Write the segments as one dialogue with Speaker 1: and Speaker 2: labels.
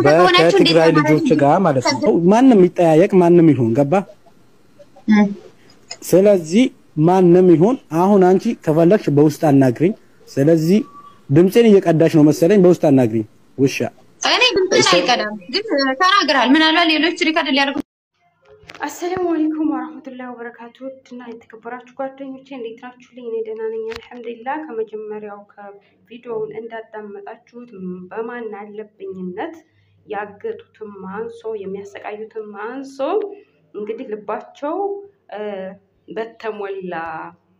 Speaker 1: በትግራይ ልጆች ጋር ማለት ነው ማንንም ይጠያየቅ ማንንም ይሁን ገባ ስለዚህ ማንንም ይሁን አሁን አንቺ ከፈለክሽ በውስጥ አናግሪኝ ስለዚህ ድምጽን እየቀዳሽ ነው መሰለኝ በውስጥ አናግሪኝ ውሻ
Speaker 2: እኔ ድምጽን አይቀዳም ግን ተናግራል ምናልባት ሌሎች ሪከርድ ሊያደርጉ
Speaker 3: አሰላሙ አለይኩም ወራህመቱላሂ ወበረካቱ እና የተከበራችሁ ጓደኞቼ እንዴት ናችሁልኝ እኔ ደህና ነኝ አልሐምዱሊላህ ከመጀመሪያው ከቪዲዮውን እንዳዳመጣችሁት በማን አለብኝነት ያገጡትም አንሶ የሚያሰቃዩትም አንሶ እንግዲህ ልባቸው በተሞላ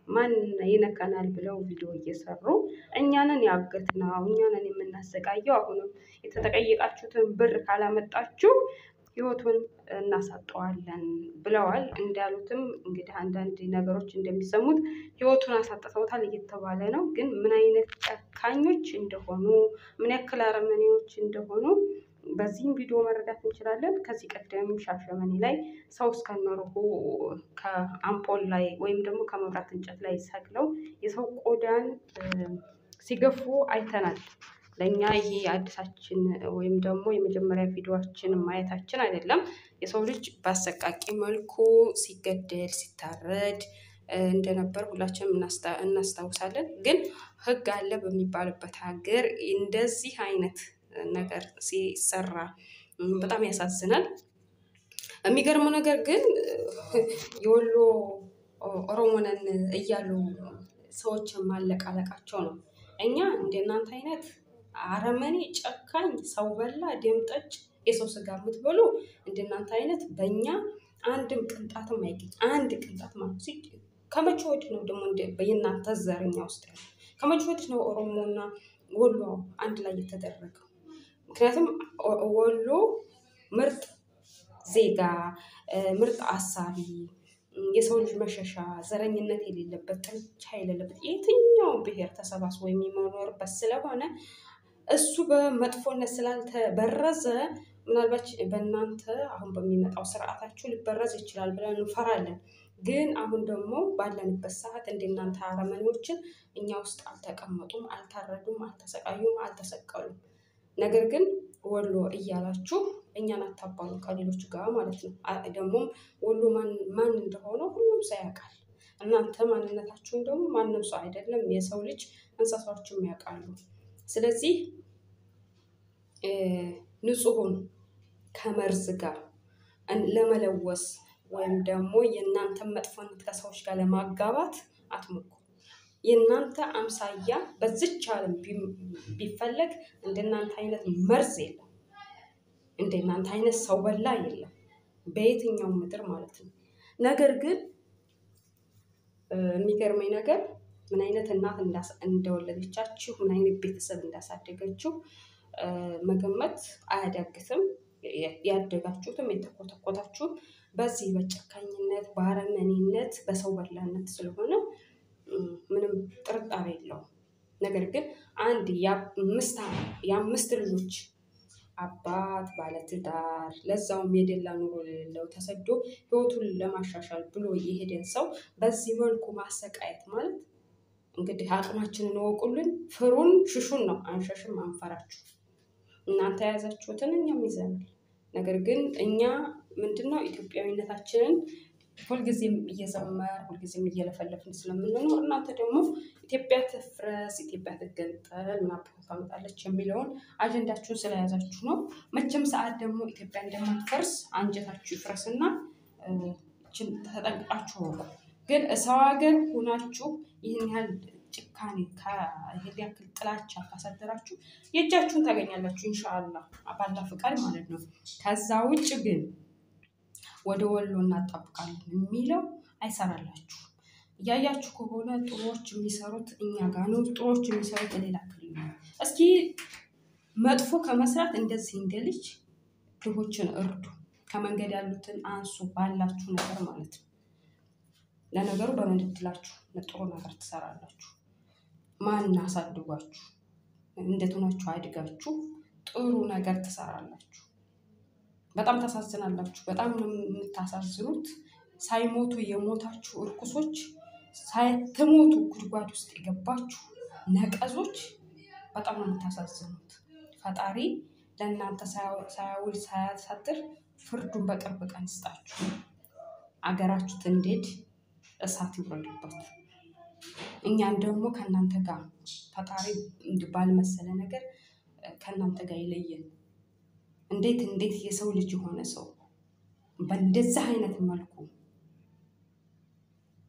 Speaker 3: ማን ይነካናል ብለው ቪዲዮ እየሰሩ እኛንን ያገትናው እኛንን የምናሰቃየው አሁንም የተጠቀየቃችሁትን ብር ካላመጣችሁ ህይወቱን እናሳጣዋለን ብለዋል እንዳሉትም እንግዲህ አንዳንድ ነገሮች እንደሚሰሙት ህይወቱን አሳጥተውታል እየተባለ ነው ግን ምን አይነት ጨካኞች እንደሆኑ ምን ያክል አረመኔዎች እንደሆኑ በዚህም ቪዲዮ መረዳት እንችላለን ከዚህ ቀደም ሻሸመኔ ላይ ሰው እስከነሩሁ ከአምፖል ላይ ወይም ደግሞ ከመብራት እንጨት ላይ ሰቅለው የሰው ቆዳን ሲገፉ አይተናል ለኛ ይሄ አዲሳችን ወይም ደግሞ የመጀመሪያ ቪዲዮአችን ማየታችን አይደለም የሰው ልጅ በአሰቃቂ መልኩ ሲገደል ሲታረድ እንደነበር ሁላችንም እናስታውሳለን ግን ህግ አለ በሚባልበት ሀገር እንደዚህ አይነት ነገር ሲሰራ በጣም ያሳዝናል የሚገርመው ነገር ግን የወሎ ኦሮሞነን እያሉ ሰዎች ማለቃለቃቸው ነው እኛ እንደናንተ አይነት አረመኔ ጨካኝ ሰው በላ ደምጠጭ የሰው ስጋ የምትበሉ እንደናንተ አይነት በእኛ አንድም ቅንጣትም አይገኝ አንድ ቅንጣት ማለት ከመቼ ወዲህ ነው ደግሞ በእናንተ ዘርኛ ውስጥ ከመቼ ወዲህ ነው ኦሮሞና ወሎ አንድ ላይ የተደረገው ምክንያቱም ወሎ ምርጥ ዜጋ ምርጥ አሳቢ የሰው ልጅ መሸሻ ዘረኝነት የሌለበት ጥንቻ የሌለበት የትኛው ብሔር ተሰባስቦ የሚኖርበት ስለሆነ እሱ በመጥፎነት ስላልተበረዘ ምናልባት በእናንተ አሁን በሚመጣው ስርዓታችሁ ሊበረዝ ይችላል ብለን እንፈራለን ግን አሁን ደግሞ ባለንበት ሰዓት እንደናንተ አረመኔዎችን እኛ ውስጥ አልተቀመጡም አልታረዱም አልተሰቃዩም አልተሰቀሉም ነገር ግን ወሎ እያላችሁ እኛን አታባሉ ከሌሎች ጋር ማለት ነው ደግሞ ወሎ ማን እንደሆነ ሁሉም ሰው ያውቃል እናንተ ማንነታችሁን ደግሞ ማንም ሰው አይደለም የሰው ልጅ እንስሳዎችም ያውቃሉ ስለዚህ ንጹሁን ከመርዝ ጋር ለመለወስ ወይም ደግሞ የእናንተ መጥፎነት ከሰዎች ጋር ለማጋባት አትሞክሩ የእናንተ አምሳያ በዚች ዓለም ቢፈለግ እንደናንተ አይነት መርዝ የለም እንደናንተ አይነት ሰው በላ የለም በየትኛው ምድር ማለት ነው ነገር ግን የሚገርመኝ ነገር ምን አይነት እናት እንደወለደቻችሁ ምን አይነት ቤተሰብ እንዳሳደገችሁ መገመት አያዳግትም ያደጋችሁትም የተቆጣጣችሁ በዚህ በጨካኝነት ባረመኔነት በሰው በላነት ስለሆነ ምንም ጥርጣሬ የለውም ነገር ግን አንድ የአምስት ልጆች አባት ባለትዳር ለዛውም የደላ ኑሮ የሌለው ተሰዶ ህይወቱን ለማሻሻል ብሎ የሄደን ሰው በዚህ መልኩ ማሰቃየት ማለት እንግዲህ አቅማችንን ወቁልን ፍሩን ሽሹን ነው አንሸሽም አንፈራችሁ እናንተ ያዛችሁትን እኛም ይዘናል ነገር ግን እኛ ምንድነው ኢትዮጵያዊነታችንን ሁልጊዜም እየዘመር ሁልጊዜም እየለፈለፍን ስለምንኖር እናንተ ደግሞ ኢትዮጵያ ትፍረስ ኢትዮጵያ ትገንጠል ምናምን ታመጣለች የሚለውን አጀንዳችሁን ስለያዛችሁ ነው መቼም ሰዓት ደግሞ ኢትዮጵያ እንደማትፈርስ አንጀታችሁ ይፍረስና እቺን ተጠንቅቃችሁ ግን ሰው ሀገር ሆናችሁ ይህን ያህል ጭካኔ ከይሄ ያክል ጥላቻ ካሳደራችሁ የእጃችሁን ታገኛላችሁ ኢንሻአላህ አባላ ፍቃድ ማለት ነው ከዛ ውጭ ግን ወደ ወሎ እናጣብቃለን የሚለው አይሰራላችሁ ያያችሁ ከሆነ ጥሮች የሚሰሩት እኛ ጋር ነው ጥሮች የሚሰሩት ሌላ ክልል ነው እስኪ መጥፎ ከመስራት እንደዚህ እንደልጅ ድሆችን እርዱ ከመንገድ ያሉትን አንሱ ባላችሁ ነገር ማለት ነው ለነገሩ በመንድላችሁ ለጥሩ ነገር ትሰራላችሁ ማን አሳድጓችሁ እንደተናችሁ አድጋችሁ ጥሩ ነገር ትሰራላችሁ በጣም ታሳዝናላችሁ በጣም የምታሳዝኑት ሳይሞቱ የሞታችሁ እርኩሶች ሳይተሞቱ ጉድጓድ ውስጥ የገባችሁ ነቀዞች በጣም ነው የምታሳዝኑት ፈጣሪ ለእናንተ ሳያውል ሳያሳጥር ፍርዱን በቅርብ ቀን ይስጣችሁ። አገራችሁ ትንዴድ እሳት ይውረድበት። እኛን ደግሞ ከእናንተ ጋር ፈጣሪ ባልመሰለ ነገር ከእናንተ ጋር ይለየን። እንዴት የሰው ልጅ የሆነ ሰው በእንደዛ አይነት መልኩ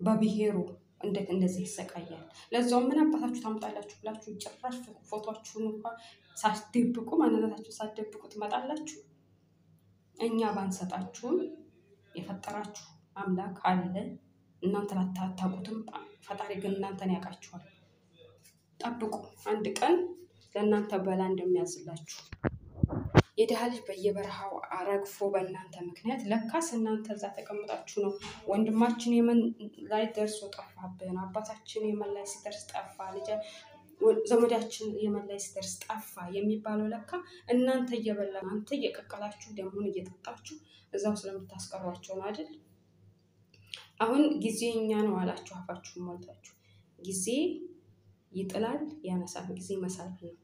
Speaker 3: በብሔሩ እንደዚህ ይሰቃያል? ለዛው ምን አባታችሁ ታምጣላችሁ ብላችሁ ጭራሽ ፎቶአችሁን እንኳን ሳትደብቁ ማንነታችሁ ሳትደብቁ ትመጣላችሁ። እኛ ባንሰጣችሁም የፈጠራችሁ አምላክ አለ። እናንተ ላታውቁትም፣ ፈጣሪ ግን እናንተን ያውቃችኋል። ጠብቁ፣ አንድ ቀን ለእናንተ በላ እንደሚያዝላችሁ። የድሃ ልጅ በየበረሃው አረግፎ በእናንተ ምክንያት ለካስ እናንተ እዛ ተቀምጣችሁ ነው። ወንድማችን የመን ላይ ደርሶ ጠፋብን፣ አባታችን የመን ላይ ሲደርስ ጠፋ፣ ዘመዳችን የመን ላይ ሲደርስ ጠፋ የሚባለው ለካ እናንተ እየበላ እናንተ እየቀቀላችሁ ደሙን እየጠጣችሁ እዛው ስለምታስቀሯቸው ነው አይደል? አሁን ጊዜ እኛ ነው አላችሁ አፋችሁን ሞልታችሁ። ጊዜ ይጥላል ያነሳል፣ ጊዜ መሳል ነው።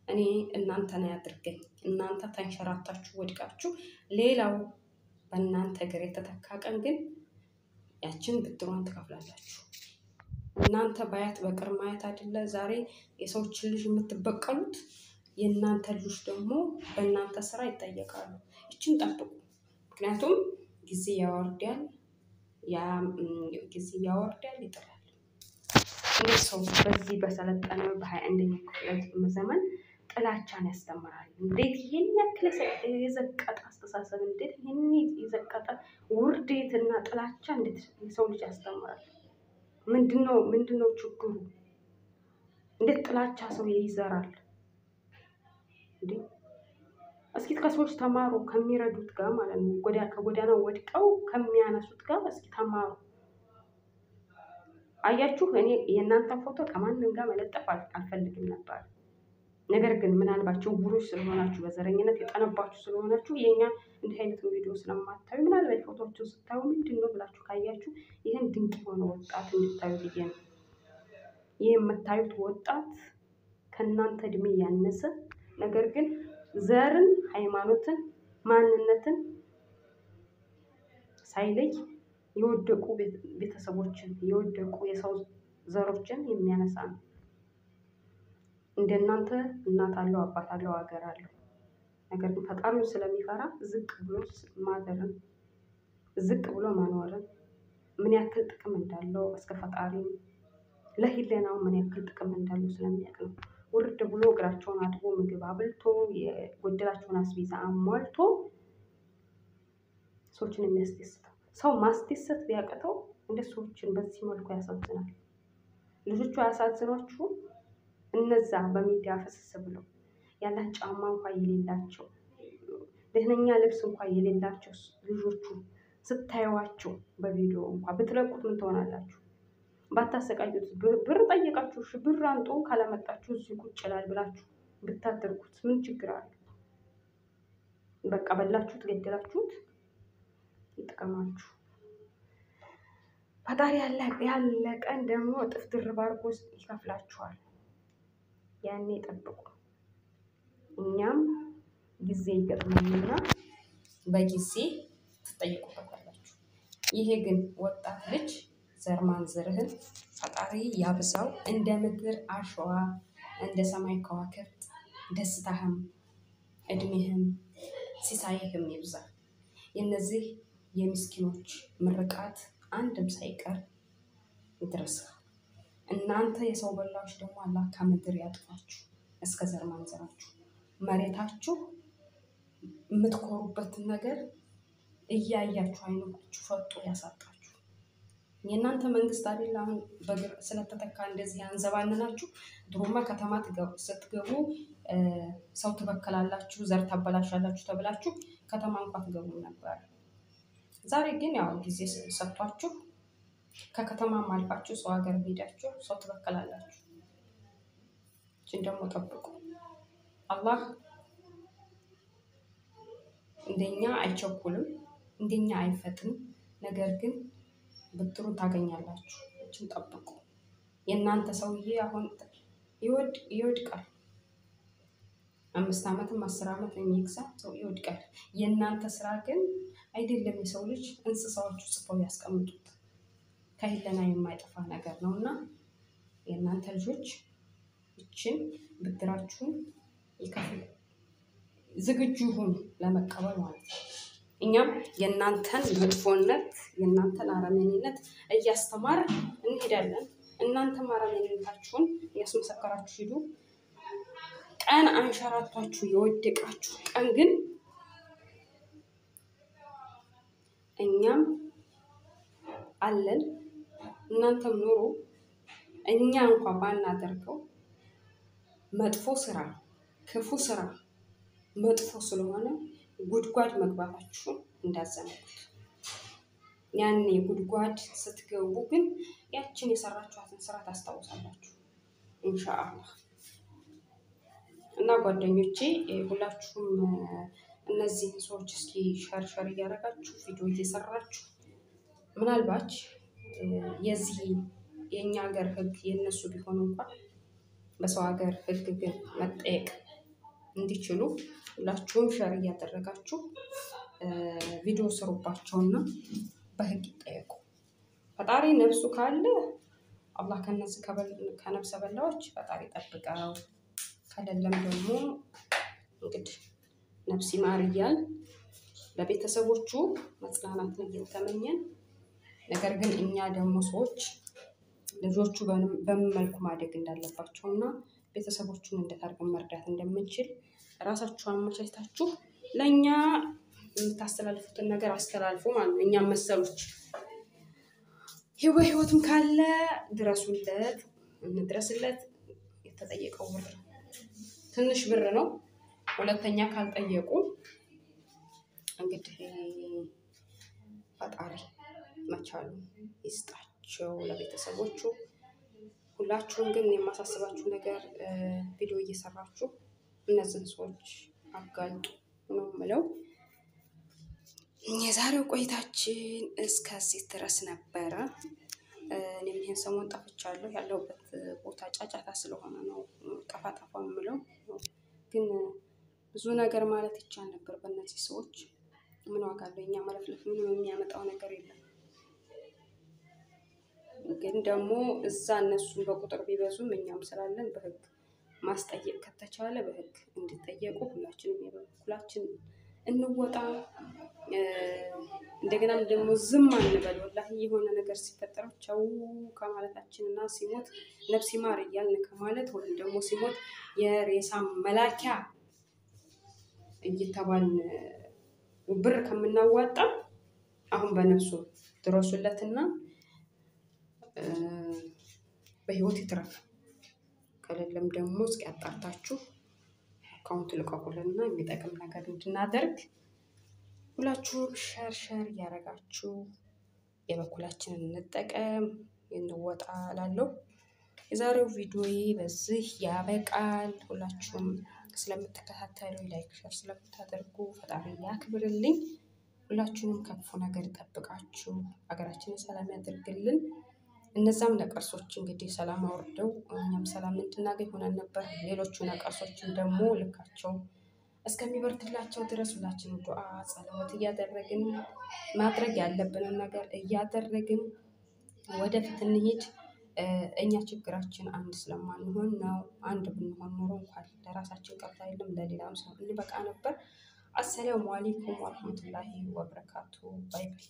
Speaker 3: እኔ እናንተን ያድርገኝ። እናንተ ተንሸራታችሁ ወድቃችሁ ሌላው በእናንተ እግር የተተካ ቀን ግን ያችን ብድሯን ትከፍላላችሁ። እናንተ ባያት በቅር ማየት አይደለ ዛሬ የሰዎችን ልጅ የምትበቀሉት፣ የእናንተ ልጆች ደግሞ በእናንተ ስራ ይጠየቃሉ። ይችን ጠብቁ። ምክንያቱም ጊዜ ያወርዳል ይጥላል። እንዴት ሰው በዚህ በሰለጠነው በ21ኛው ክፍለ ዘመን ጥላቻን ያስተምራል? እንዴት ይሄን ያክል የዘቀጠ አስተሳሰብ፣ እንዴት ይሄን የዘቀጠ ውርዴትና ጥላቻ እንዴት የሰው ልጅ ያስተምራል? ምንድነው ችግሩ? እንዴት ጥላቻ ሰው ይዘራል? እንዴ እስኪ ከሰዎች ተማሩ፣ ከሚረዱት ጋር ማለት ነው። ከጎዳና ወድቀው ከሚያነሱት ጋር እስኪ ተማሩ። አያችሁ፣ እኔ የእናንተ ፎቶ ከማንም ጋር መለጠፍ አልፈልግም ነበር። ነገር ግን ምናልባት ችግሮች ስለሆናችሁ በዘረኝነት የጠነባችሁ ስለሆናችሁ የኛ እንዲህ አይነት ቪዲዮ ስለማታዩ ምናልባት ፎቶዎችን ስታዩ ምንድነው ብላችሁ ካያችሁ ይህን ድንቅ የሆነ ወጣት እንድታዩ ብዬ ነው። ይህ የምታዩት ወጣት ከእናንተ እድሜ ያነሰ ነገር ግን ዘርን፣ ሃይማኖትን፣ ማንነትን ሳይለይ የወደቁ ቤተሰቦችን የወደቁ የሰው ዘሮችን የሚያነሳ ነው። እንደናንተ እናት አለው፣ አባት አለው፣ ሀገር አለው። ነገር ግን ፈጣሪውን ስለሚፈራ ዝቅ ብሎ ማደርን፣ ዝቅ ብሎ ማኖርን ምን ያክል ጥቅም እንዳለው እስከ ፈጣሪ ለሂሌናው ምን ያክል ጥቅም እንዳለው ስለሚያውቅ ነው። ውርድ ብሎ እግራቸውን አጥቦ ምግብ አብልቶ የጎደላቸውን አስቤዛ አሟልቶ ሰዎችን የሚያስደስተው። ሰው ማስደሰት ቢያቅተው እንደ ሰዎችን በዚህ መልኩ ያሳዝናል። ልጆቹ ያሳዝኗችሁ። እነዛ በሚዲያ ፍስስ ብለው ያለ ጫማ እንኳን የሌላቸው ደህነኛ ልብስ እንኳን የሌላቸው ልጆቹ ስታዩዋቸው በቪዲዮ እንኳን ብትለቁት ምን ትሆናላችሁ? ባታሰቃዩት ብር ጠይቃችሁ ብር አንጡ ካላመጣችሁ እዚህ ቁጭ ይላል ብላችሁ ብታደርጉት ምን ችግር አለ? በቃ በላችሁት፣ ገደላችሁት፣ ይጥቀማችሁ። ፈጣሪ ያለቀን ደግሞ እጥፍ ድርብ አድርጎ ይከፍላችኋል። ያኔ ጠብቁ። እኛም ጊዜ ይገጥመንና በጊዜ ትጠይቁበታላችሁ። ይሄ ግን ወጣት ልጅ ዘር ማንዘርህን ፈጣሪ ያብዛው፣ እንደ ምድር አሸዋ እንደ ሰማይ ከዋክብት ደስታህም እድሜህም ሲሳይህም ይብዛ። የነዚህ የምስኪኖች ምርቃት አንድም ሳይቀር ይድረስ። እናንተ የሰው በላዎች ደግሞ አላህ ከምድር ያጥፋችሁ እስከ ዘር ማንዘራችሁ። መሬታችሁ የምትኮሩበትን ነገር እያያችሁ አይኖቻችሁ ፈጦ ያሳጣችሁ። የእናንተ መንግስት አይደል አሁን በግር ስለተተካ እንደዚህ አንዘባነናችሁ። ድሮማ ከተማ ስትገቡ ሰው ትበከላላችሁ፣ ዘር ታበላሻላችሁ ተብላችሁ ከተማ እንኳን ትገቡ ነበር። ዛሬ ግን ያው ጊዜ ሰጥቷችሁ ከከተማም አልፋችሁ ሰው ሀገር ሄዳችሁ ሰው ትበከላላችሁ። እችን ደግሞ ጠብቁ። አላህ እንደኛ አይቸኩልም፣ እንደኛ አይፈጥንም። ነገር ግን ብድሩን ታገኛላችሁ። እችን ጠብቁ። የእናንተ ሰውዬ አሁን ይወድቃል። 5 ዓመትም 10 ዓመት የሚግዛ ሰው ይወድቃል። የእናንተ ስራ ግን አይደለም የሰው ልጅ እንስሳዎቹ ጽፈው ያስቀምጡት ከህለና የማይጠፋ ነገር ነውና የእናንተ ልጆች እችን ብድራችሁን ይከፍሉ ዝግጁ ሁኑ ለመቀበል ማለት ነው። እኛም የእናንተን መጥፎነት የእናንተን አረመኔነት እያስተማር እንሄዳለን። እናንተም አረመኔነታችሁን እያስመሰከራችሁ ሂዱ። ቀን አንሸራቷችሁ የወደቃችሁ ቀን ግን እኛም አለን እናንተም ኑሩ። እኛ እንኳን ባናደርገው መጥፎ ስራ ክፉ ስራ መጥፎ ስለሆነ ጉድጓድ መግባታችሁ እንዳዘነጉት። ያኔ ጉድጓድ ስትገቡ ግን ያችን የሰራችኋትን ስራ ታስታውሳላችሁ ኢንሻአላህ። እና ጓደኞቼ ሁላችሁም እነዚህ ሰዎች እስኪ ሸርሸር እያደረጋችሁ ቪዲዮ እየሰራችሁ ምናልባት የዚህ የኛ ሀገር ህግ የነሱ ቢሆን እንኳን በሰው ሀገር ህግ ግን መጠየቅ እንዲችሉ ሁላችሁም ሸር እያደረጋችሁ ቪዲዮ ስሩባቸውና በህግ ይጠየቁ። ፈጣሪ ነፍሱ ካለ አላህ ከነዚህ ከነፍሰ በላዎች ፈጣሪ ጠብቀው፣ ከሌለም ደግሞ እንግዲህ ነፍስ ይማር እያልን ለቤተሰቦቹ መጽናናትን እየተመኘን፣ ነገር ግን እኛ ደግሞ ሰዎች ልጆቹ በምን መልኩ ማደግ እንዳለባቸውና ቤተሰቦቹን እንዴት አድርገን መርዳት እንደምንችል ራሳችሁ አመቻችታችሁ ለኛ የምታስተላልፉትን ነገር አስተላልፉ ማለት ነው። እኛም መሰሎች ህይወትም ካለ ድረሱለት፣ እንድረስለት። የተጠየቀው ብር ትንሽ ብር ነው። ሁለተኛ ካልጠየቁ እንግዲህ ፈጣሪ መቻሉ ይስጣቸው ለቤተሰቦቹ። ሁላችሁም ግን የማሳስባችሁ ነገር ቪዲዮ እየሰራችሁ እነዚህን ሰዎች አጋልጡ ነው የምለው። የዛሬው ቆይታችን እስከዚህ ድረስ ነበረ። እኔም ይሄን ሰሞን ጠፍቻለሁ። ያለሁበት ቦታ ጫጫታ ስለሆነ ነው ጠፋ የምለው። ግን ብዙ ነገር ማለት ይቻል ነበር በእነዚህ ሰዎች። ምን ዋጋ አለው? እኛ መለፍለፍ ምንም የሚያመጣው ነገር የለም። ግን ደግሞ እዛ እነሱን በቁጥር ቢበዙም እኛም ስላለን በህግ ማስጠየቅ ከተቻለ በህግ እንዲጠየቁ ሁላችንም የበኩላችን እንወጣ። እንደገናም ደግሞ ዝም አንበል። ወላሂ የሆነ ነገር ሲፈጠር ቻው ከማለታችንና ሲሞት ነፍስ ይማር እያልን ከማለት ወይም ደግሞ ሲሞት የሬሳ መላኪያ እየተባልን ብር ከምናዋጣ አሁን በነፍሱ ድረሱለትና በህይወት ይትረፍ። ከሌለም ደግሞ እስኪ አጣርታችሁ አካውንት ልቀቁልና የሚጠቅም ነገር እንድናደርግ ሁላችሁም ሸር እያደረጋችሁ የበኩላችንን እንጠቀም እንወጣ እላለሁ። የዛሬው ቪዲዮዬ በዚህ ያበቃል። ሁላችሁም ስለምትከታተሉ ላይክ ሸር ስለምታደርጉ ፈጣሪ ያክብርልኝ። ሁላችሁም ከክፉ ነገር ይጠብቃችሁ፣ ሀገራችንን ሰላም ያደርግልን። እነዛም ነቀርሶች እንግዲህ ሰላም አወርደው እኛም ሰላም እንድናገኝ ሆነን ነበር። ሌሎቹ ነቀርሶችን ደግሞ ልካቸው እስከሚበርድላቸው ድረስ ሁላችንም ዱዓ ጸሎት እያደረግን ማድረግ ያለብንን ነገር እያደረግን ወደፊት እንሂድ። እኛ ችግራችን አንድ ስለማንሆን ነው። አንድ ብንሆን ኖሮ እንኳን ለራሳችን ቀርቶ አይደለም ለሌላም ሰው እንበቃ ነበር። አሰላሙ አለይኩም ወራህመቱላሂ ወበረካቱ። ባይ ባይ።